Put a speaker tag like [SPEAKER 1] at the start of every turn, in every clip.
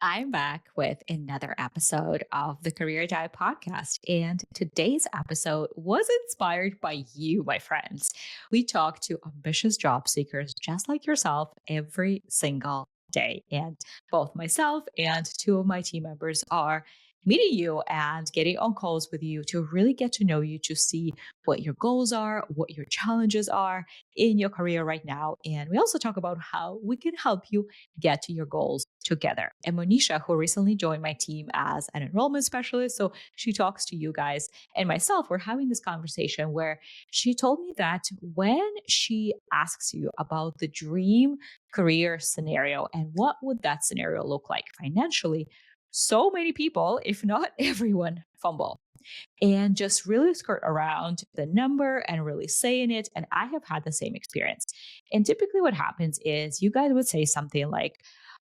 [SPEAKER 1] I'm back with another episode of the Career Dive podcast. And today's episode was inspired by you, my friends. We talk to ambitious job seekers just like yourself every single day. And both myself and two of my team members are meeting you and getting on calls with you to really get to know you, to see what your goals are, what your challenges are in your career right now. And we also talk about how we can help you get to your goals together. And Monisha, who recently joined my team as an enrollment specialist, so she talks to you guys and myself, we're having this conversation where she told me that when she asks you about the dream career scenario and what would that scenario look like financially, so many people, if not everyone, fumble and just really skirt around the number and really saying it. And I have had the same experience. And typically, what happens is you guys would say something like,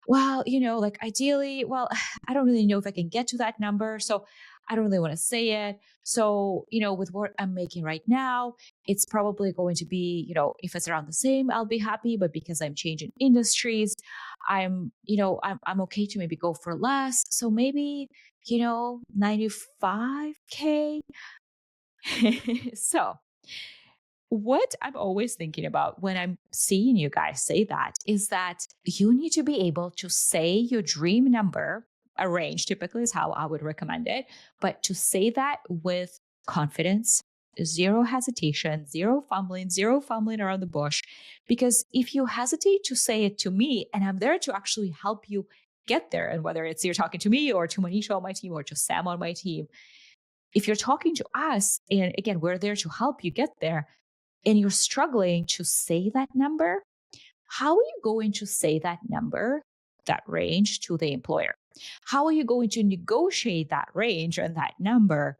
[SPEAKER 1] well, like ideally, well, I don't really know if I can get to that number. So I don't really want to say it. So, with what I'm making right now, it's probably going to be, if it's around the same, I'll be happy. But because I'm changing industries, I'm okay to maybe go for less. So maybe 95K. So, what I'm always thinking about when I'm seeing you guys say that is that you need to be able to say your dream number. A range typically is how I would recommend it, but to say that with confidence, zero hesitation, zero fumbling around the bush. Because if you hesitate to say it to me, and I'm there to actually help you get there, and whether it's you're talking to me or to Manisha on my team or to Sam on my team, if you're talking to us, and again, we're there to help you get there, and you're struggling to say that number, how are you going to say that number, that range to the employer? How are you going to negotiate that range and that number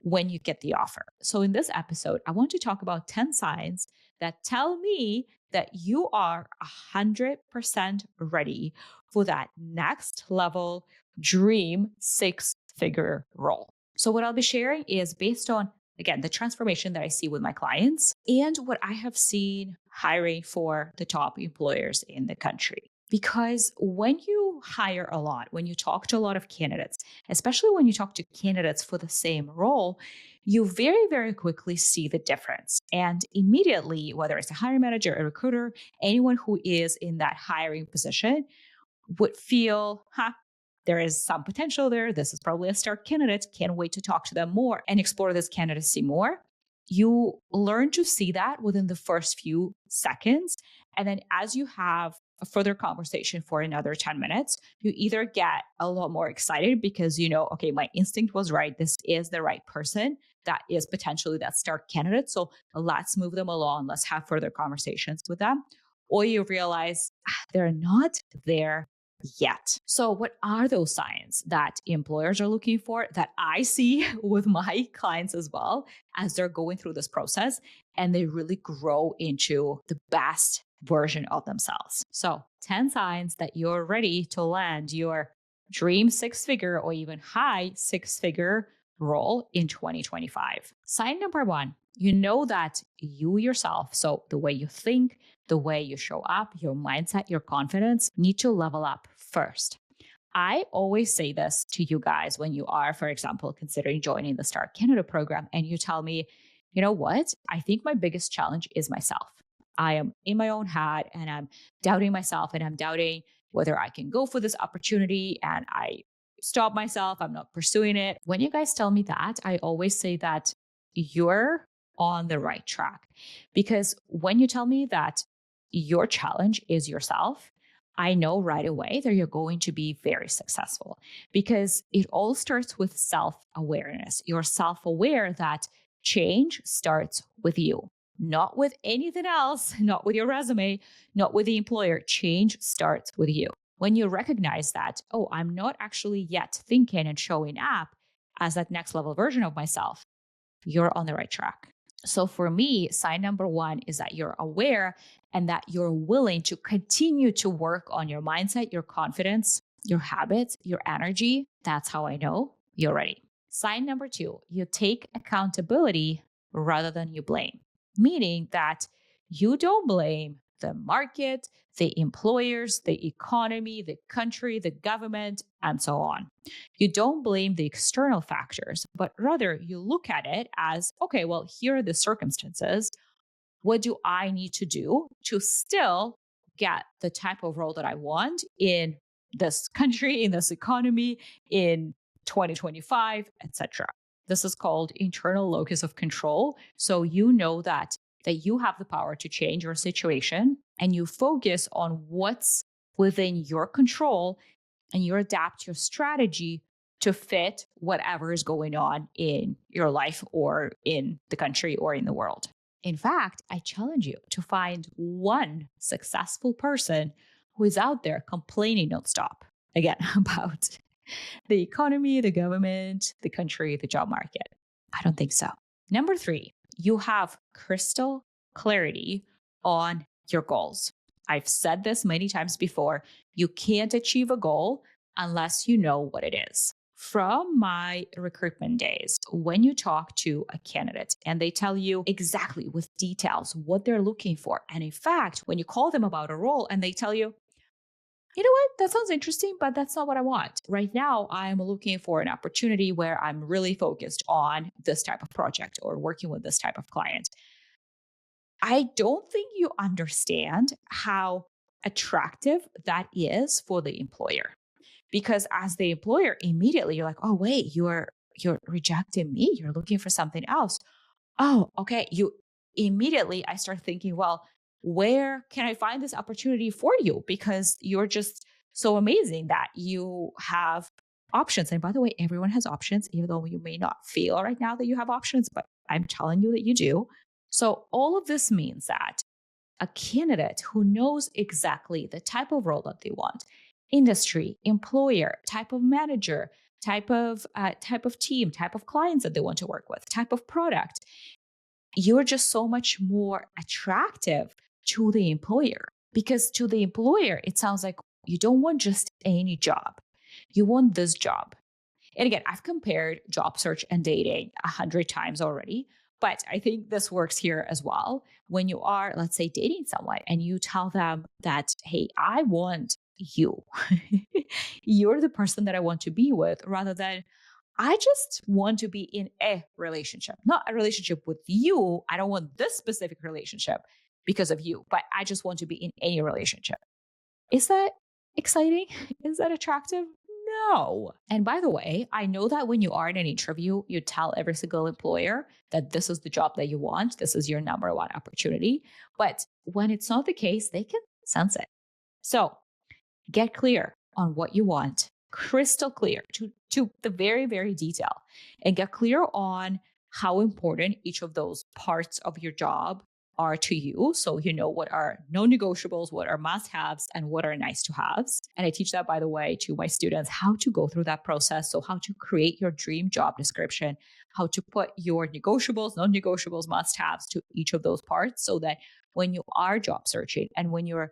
[SPEAKER 1] when you get the offer? So, in this episode, I want to talk about 10 signs that tell me that you are 100% ready for that next level dream six-figure role. So, what I'll be sharing is based on, again, the transformation that I see with my clients and what I have seen hiring for the top employers in the country. Because when you hire a lot, when you talk to a lot of candidates, especially when you talk to candidates for the same role, you very, very quickly see the difference. And immediately, whether it's a hiring manager, a recruiter, anyone who is in that hiring position would feel, there is some potential there. This is probably a star candidate. Can't wait to talk to them more and explore this candidacy more. You learn to see that within the first few seconds. And then as you have a further conversation for another 10 minutes, you either get a lot more excited because okay, my instinct was right. This is the right person. That is potentially that star candidate. So let's move them along. Let's have further conversations with them. Or you realize they're not there yet. So, what are those signs that employers are looking for that I see with my clients as well as they're going through this process and they really grow into the best version of themselves? So, 10 signs that you're ready to land your dream six-figure or even high six-figure role in 2025. Sign number one, you know that you yourself, so the way you think, the way you show up, your mindset, your confidence need to level up first. I always say this to you guys when you are, for example, considering joining the Star Canada program and you tell me, you know what? I think my biggest challenge is myself. I am in my own head and I'm doubting myself and I'm doubting whether I can go for this opportunity and I stop myself. I'm not pursuing it. When you guys tell me that, I always say that you're on the right track. Because when you tell me that your challenge is yourself, I know right away that you're going to be very successful because it all starts with self awareness. You're self aware that change starts with you, not with anything else, not with your resume, not with the employer. Change starts with you. When you recognize that, oh, I'm not actually yet thinking and showing up as that next level version of myself, you're on the right track. So for me, sign number one is that you're aware and that you're willing to continue to work on your mindset, your confidence, your habits, your energy. That's how I know you're ready. Sign number two, you take accountability rather than you blame, meaning that you don't blame the market, the employers, the economy, the country, the government, and so on. You don't blame the external factors, but rather you look at it as, okay, well, here are the circumstances. What do I need to do to still get the type of role that I want in this country, in this economy, in 2025, etc. This is called internal locus of control. So you know that you have the power to change your situation and you focus on what's within your control and you adapt your strategy to fit whatever is going on in your life or in the country or in the world. In fact, I challenge you to find one successful person who is out there complaining nonstop, again, about the economy, the government, the country, the job market. I don't think so. Number 3, you have crystal clarity on your goals. I've said this many times before. You can't achieve a goal unless you know what it is. From my recruitment days, when you talk to a candidate and they tell you exactly with details what they're looking for, and in fact, when you call them about a role and they tell you, you know what, that sounds interesting, but that's not what I want. Right now, I'm looking for an opportunity where I'm really focused on this type of project or working with this type of client. I don't think you understand how attractive that is for the employer. Because as the employer, immediately you're like, oh, wait, you're rejecting me. You're looking for something else. Oh, okay. You immediately I start thinking, well, where can I find this opportunity for you? Because you're just so amazing that you have options. And by the way, everyone has options, even though you may not feel right now that you have options, but I'm telling you that you do. So all of this means that a candidate who knows exactly the type of role that they want, industry, employer, type of manager, type of team, type of clients that they want to work with, type of product, you're just so much more attractive to the employer. Because to the employer, it sounds like you don't want just any job. You want this job. And again, I've compared job search and dating 100 times already, but I think this works here as well. When you are, let's say, dating someone and you tell them that, hey, I want you. You're the person that I want to be with, rather than I just want to be in a relationship, not a relationship with you. I don't want this specific relationship because of you, but I just want to be in any relationship. Is that exciting? Is that attractive? No. And by the way, I know that when you are in an interview, you tell every single employer that this is the job that you want. This is your number one opportunity. But when it's not the case, they can sense it. So get clear on what you want, crystal clear to the very, very detail, and get clear on how important each of those parts of your job are to you. So you know what are non-negotiables, what are must-haves, and what are nice to haves. And I teach that, by the way, to my students, how to go through that process. So how to create your dream job description, how to put your negotiables, non-negotiables, must-haves to each of those parts, so that when you are job searching and when you're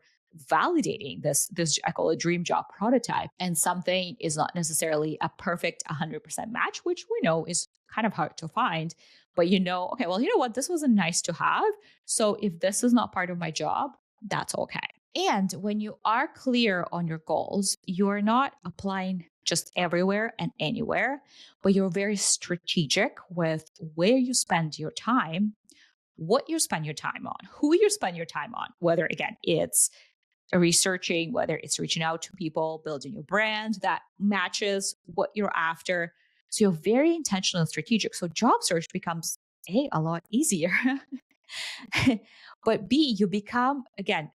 [SPEAKER 1] validating this I call it dream job prototype, and something is not necessarily a perfect 100% match, which we know is kind of hard to find, but you know, okay, well, you know what, this was a nice to have. So if this is not part of my job, that's okay. And when you are clear on your goals, you're not applying just everywhere and anywhere, but you're very strategic with where you spend your time, what you spend your time on, who you spend your time on, whether again, it's researching, whether it's reaching out to people, building your brand that matches what you're after. So you're very intentional and strategic. So job search becomes a lot easier. But B, you become, again,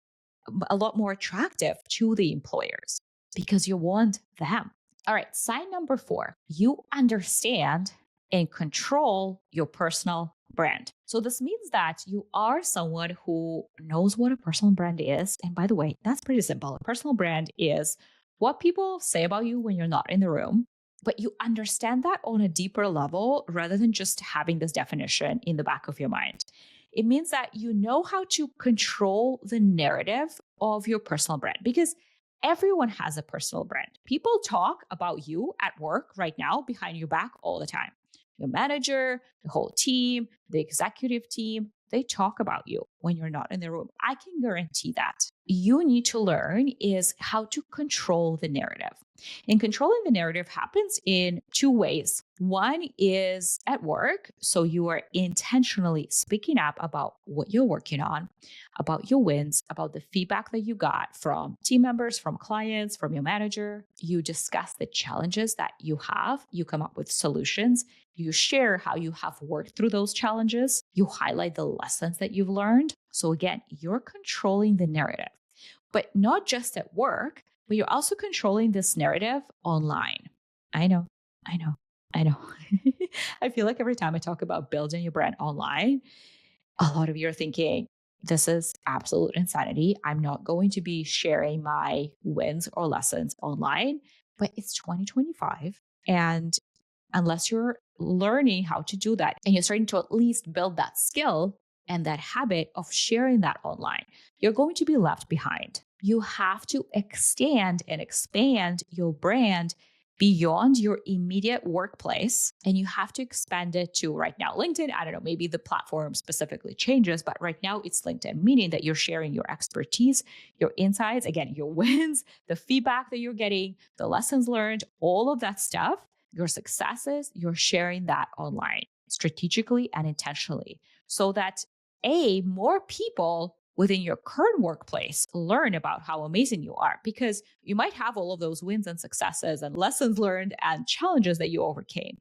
[SPEAKER 1] a lot more attractive to the employers because you want them. All right, sign number 4, you understand and control your personal brand. So this means that you are someone who knows what a personal brand is. And by the way, that's pretty simple. A personal brand is what people say about you when you're not in the room, but you understand that on a deeper level rather than just having this definition in the back of your mind. It means that you know how to control the narrative of your personal brand, because everyone has a personal brand. People talk about you at work right now behind your back all the time. Your manager, the whole team, the executive team, they talk about you when you're not in the room. I can guarantee that. You need to learn is how to control the narrative. And controlling the narrative happens in two ways. One is at work. So you are intentionally speaking up about what you're working on, about your wins, about the feedback that you got from team members, from clients, from your manager. You discuss the challenges that you have. You come up with solutions. You share how you have worked through those challenges. You highlight the lessons that you've learned. So again, you're controlling the narrative, but not just at work, but you're also controlling this narrative online. I know, I know, I know. I feel like every time I talk about building your brand online, a lot of you are thinking, this is absolute insanity. I'm not going to be sharing my wins or lessons online, but it's 2025. And unless you're learning how to do that and you're starting to at least build that skill and that habit of sharing that online, you're going to be left behind. You have to extend and expand your brand beyond your immediate workplace. And you have to expand it to right now, LinkedIn. I don't know, maybe the platform specifically changes, but right now it's LinkedIn, meaning that you're sharing your expertise, your insights, again, your wins, the feedback that you're getting, the lessons learned, all of that stuff, your successes, you're sharing that online strategically and intentionally so that more people within your current workplace learn about how amazing you are, because you might have all of those wins and successes and lessons learned and challenges that you overcame.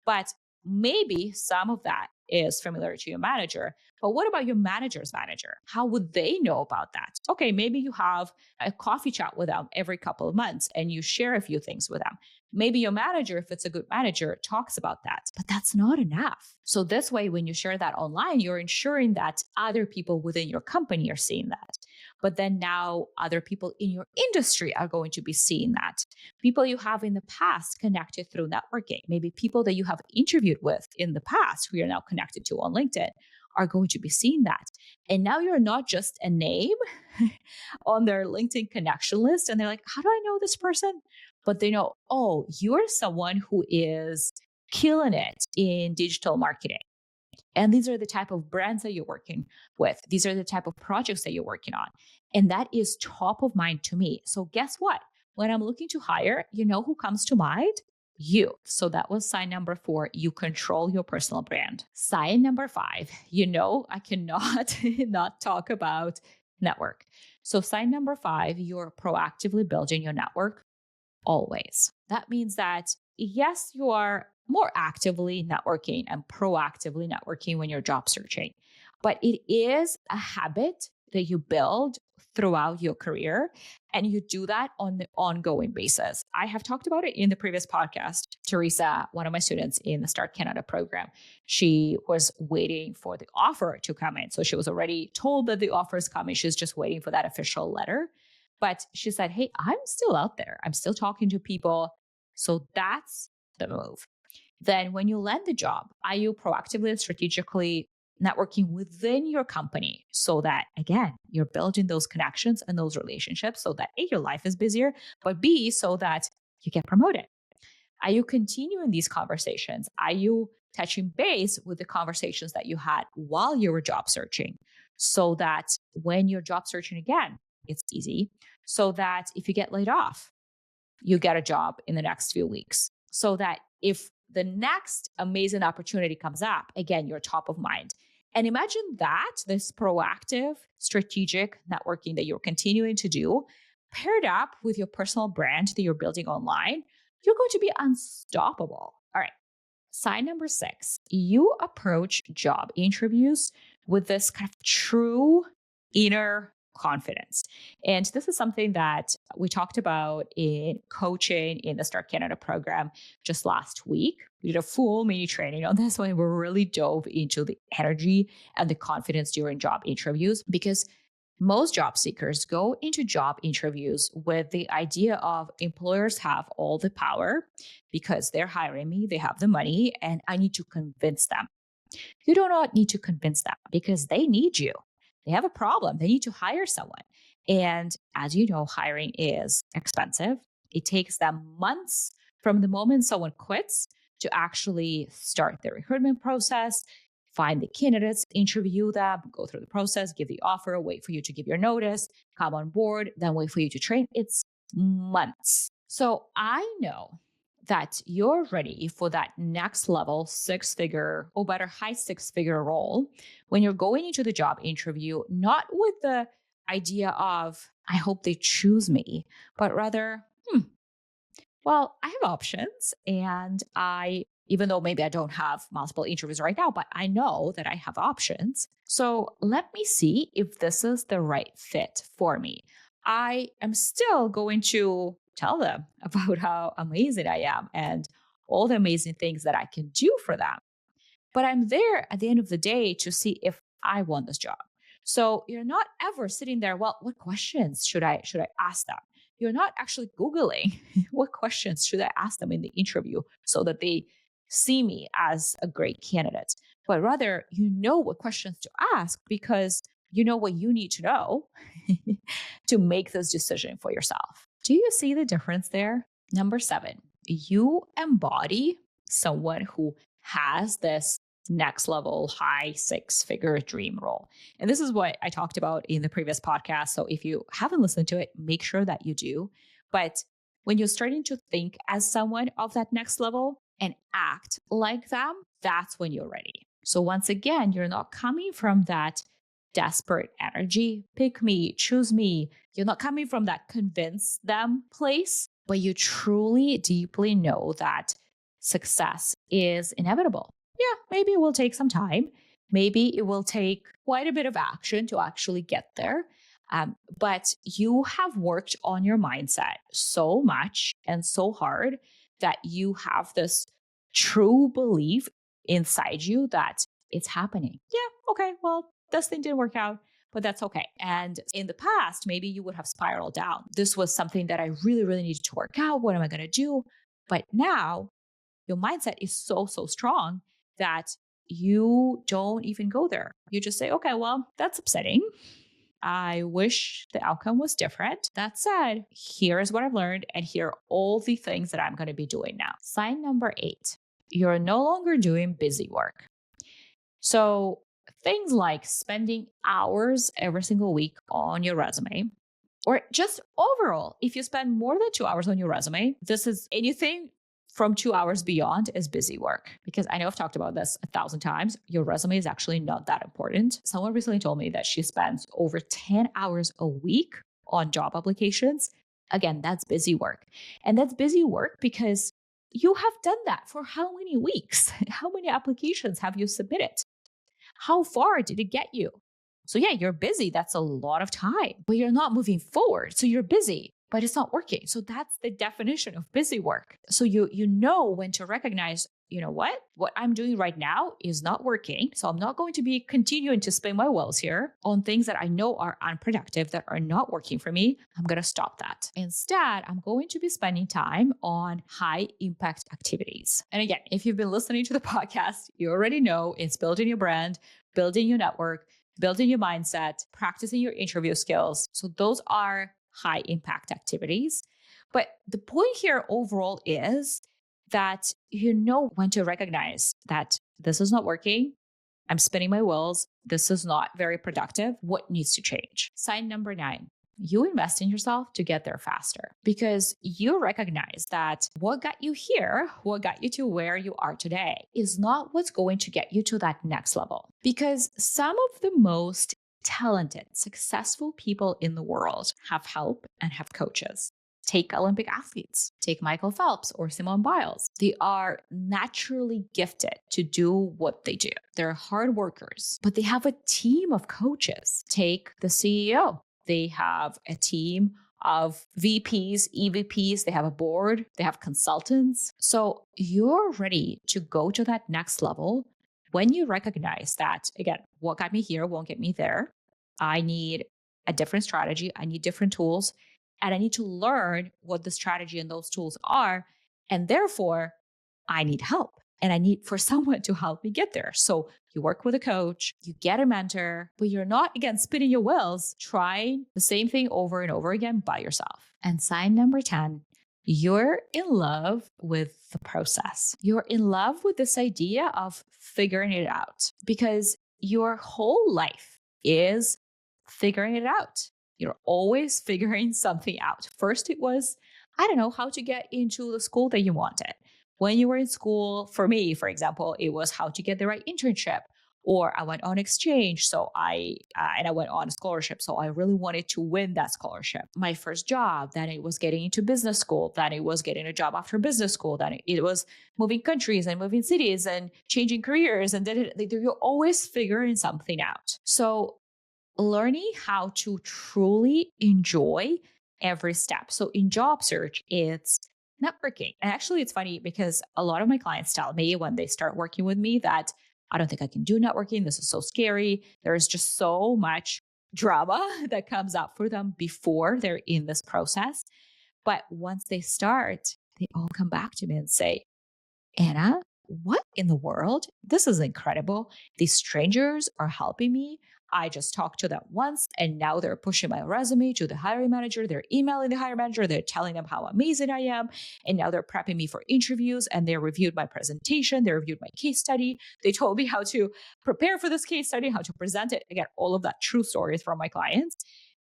[SPEAKER 1] But maybe some of that is familiar to your manager. But what about your manager's manager? How would they know about that? Okay, maybe you have a coffee chat with them every couple of months and you share a few things with them. Maybe your manager, if it's a good manager, talks about that, but that's not enough. So this way, when you share that online, you're ensuring that other people within your company are seeing that. But then now other people in your industry are going to be seeing that. People you have in the past connected through networking, maybe people that you have interviewed with in the past who you're now connected to on LinkedIn are going to be seeing that. And now you're not just a name on their LinkedIn connection list. And they're like, how do I know this person? But they know, oh, you're someone who is killing it in digital marketing. And these are the type of brands that you're working with. These are the type of projects that you're working on. And that is top of mind to me. So guess what? When I'm looking to hire, you know who comes to mind? You. So that was sign number 4. You control your personal brand. Sign number 5, I cannot not talk about network. So sign number 5, you're proactively building your network always. That means that yes, you are more actively networking and proactively networking when you're job searching, but it is a habit that you build throughout your career, and you do that on the ongoing basis. I have talked about it in the previous podcast. Teresa, one of my students in the Start Canada program, she was waiting for the offer to come in. So she was already told that the offer is coming. She's just waiting for that official letter. But she said, hey, I'm still out there. I'm still talking to people. So that's the move. Then when you land the job, are you proactively and strategically networking within your company so that, again, you're building those connections and those relationships so that A, your life is busier, but B, so that you get promoted? Are you continuing these conversations? Are you touching base with the conversations that you had while you were job searching so that when you're job searching again, it's easy, so that if you get laid off, you get a job in the next few weeks, so that if the next amazing opportunity comes up, again, you're top of mind. And imagine that this proactive, strategic networking that you're continuing to do, paired up with your personal brand that you're building online, you're going to be unstoppable. All right. Sign number 6, you approach job interviews with this kind of true inner confidence. And this is something that we talked about in coaching in the Start Canada program just last week. We did a full mini training on this one. We really dove into the energy and the confidence during job interviews, because most job seekers go into job interviews with the idea of employers have all the power because they're hiring me, they have the money, and I need to convince them. You do not need to convince them because they need you. They have a problem. They need to hire someone. And as you know, hiring is expensive. It takes them months from the moment someone quits to actually start the recruitment process, find the candidates, interview them, go through the process, give the offer, wait for you to give your notice, come on board, then wait for you to train. It's months. So I know that you're ready for that next level 6-figure or better high 6-figure role when you're going into the job interview, not with the idea of, I hope they choose me, but rather, well, I have options and even though maybe I don't have multiple interviews right now, but I know that I have options. So let me see if this is the right fit for me. I am still going to tell them about how amazing I am and all the amazing things that I can do for them. But I'm there at the end of the day to see if I want this job. So you're not ever sitting there, well, what questions should I ask them? You're not actually Googling what questions should I ask them in the interview so that they see me as a great candidate. But rather, you know what questions to ask because you know what you need to know to make this decision for yourself. Do you see the difference there? Number 7, you embody someone who has this next level high 6-figure dream role. And this is what I talked about in the previous podcast. So if you haven't listened to it, make sure that you do. But when you're starting to think as someone of that next level and act like them, that's when you're ready. So once again, you're not coming from that desperate energy, pick me, choose me. You're not coming from that convince them place, but you truly deeply know that success is inevitable. Yeah, maybe it will take some time. Maybe it will take quite a bit of action to actually get there. But you have worked on your mindset so much and so hard that you have this true belief inside you that it's happening. Yeah, okay, well, this thing didn't work out, but that's okay. And in the past, maybe you would have spiraled down. This was something that I really, really needed to work out. What am I going to do? But now your mindset is so strong that you don't even go there. You just say, okay, well, that's upsetting. I wish the outcome was different. That said, here's what I've learned, and here are all the things that I'm going to be doing now. Sign number 8, you're no longer doing busy work. So things like spending hours every single week on your resume, or just overall, if you spend more than 2 hours on your resume, this is anything from 2 hours beyond is busy work. Because I know I've talked about this 1,000 times. Your resume is actually not that important. Someone recently told me that she spends over 10 hours a week on job applications. Again, that's busy work. And that's busy work because you have done that for how many weeks? How many applications have you submitted? How far did it get you? So yeah, you're busy. That's a lot of time, but you're not moving forward. So you're busy, but it's not working. So that's the definition of busy work. So you know when to recognize, you know what I'm doing right now is not working. So I'm not going to be continuing to spin my wheels here on things that I know are unproductive, that are not working for me. I'm going to stop that. Instead, I'm going to be spending time on high impact activities. And again, if you've been listening to the podcast, you already know it's building your brand, building your network, building your mindset, practicing your interview skills. So those are high impact activities. But the point here overall is that you know when to recognize that this is not working. I'm spinning my wheels. This is not very productive. What needs to change? Sign number 9. You invest in yourself to get there faster because you recognize that what got you here, what got you to where you are today is not what's going to get you to that next level. Because some of the most talented, successful people in the world have help and have coaches. Take Olympic athletes, take Michael Phelps or Simone Biles. They are naturally gifted to do what they do. They're hard workers, but they have a team of coaches. Take the CEO. They have a team of VPs, EVPs, they have a board, they have consultants. So you're ready to go to that next level when you recognize that, again, what got me here won't get me there. I need a different strategy. I need different tools. And I need to learn what the strategy and those tools are. And therefore, I need help. And I need for someone to help me get there. So you work with a coach, you get a mentor, but you're not, again, spinning your wheels, trying the same thing over and over again by yourself. And sign number 10, You're in love with the process. You're in love with this idea of figuring it out because your whole life is figuring it out. You're always figuring something out. First, it was, I don't know, how to get into the school that you wanted. When you were in school, for me, for example, it was how to get the right internship. Or I went on exchange, and I went on a scholarship, so I really wanted to win that scholarship. My first job, then it was getting into business school, then it was getting a job after business school, then it was moving countries and moving cities and changing careers, and then you're always figuring something out. So learning how to truly enjoy every step. So in job search, it's networking. And actually, it's funny because a lot of my clients tell me when they start working with me that I don't think I can do networking. This is so scary. There is just so much drama that comes up for them before they're in this process. But once they start, they all come back to me and say, Anna, what in the world? This is incredible. These strangers are helping me. I just talked to them once and now they're pushing my resume to the hiring manager. They're emailing the hiring manager. They're telling them how amazing I am. And now they're prepping me for interviews and they reviewed my presentation. They reviewed my case study. They told me how to prepare for this case study, how to present it. Again, all of that true stories from my clients.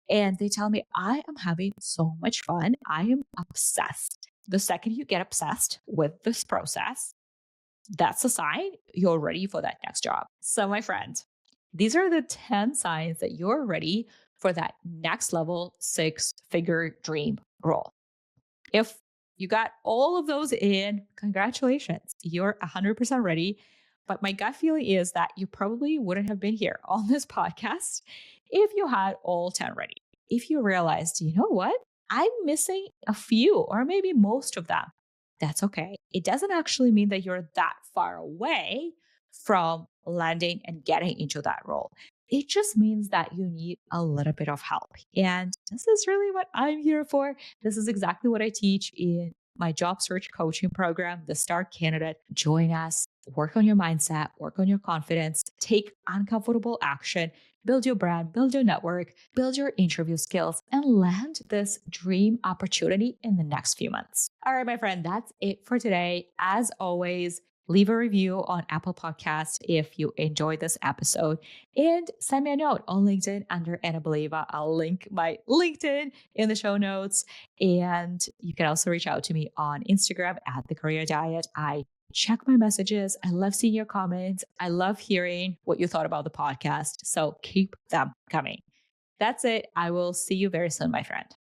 [SPEAKER 1] And they tell me, I am having so much fun. I am obsessed. The second you get obsessed with this process, that's a sign you're ready for that next job. So, my friend, these are the 10 signs that you're ready for that next level 6-figure dream role. If you got all of those in, congratulations, you're 100% ready. But my gut feeling is that you probably wouldn't have been here on this podcast if you had all 10 ready. If you realized, you know what? I'm missing a few or maybe most of them. That's okay. It doesn't actually mean that you're that far away from landing and getting into that role. It just means that you need a little bit of help. And this is really what I'm here for. This is exactly what I teach in my job search coaching program, The Star Candidate. Join us, work on your mindset, work on your confidence, take uncomfortable action, build your brand, build your network, build your interview skills, and land this dream opportunity in the next few months. All right, my friend, that's it for today. As always, leave a review on Apple Podcasts if you enjoyed this episode and send me a note on LinkedIn under Anna Believa. I'll link my LinkedIn in the show notes. And you can also reach out to me on Instagram at The Career Diet. I check my messages. I love seeing your comments. I love hearing what you thought about the podcast. So keep them coming. That's it. I will see you very soon, my friend.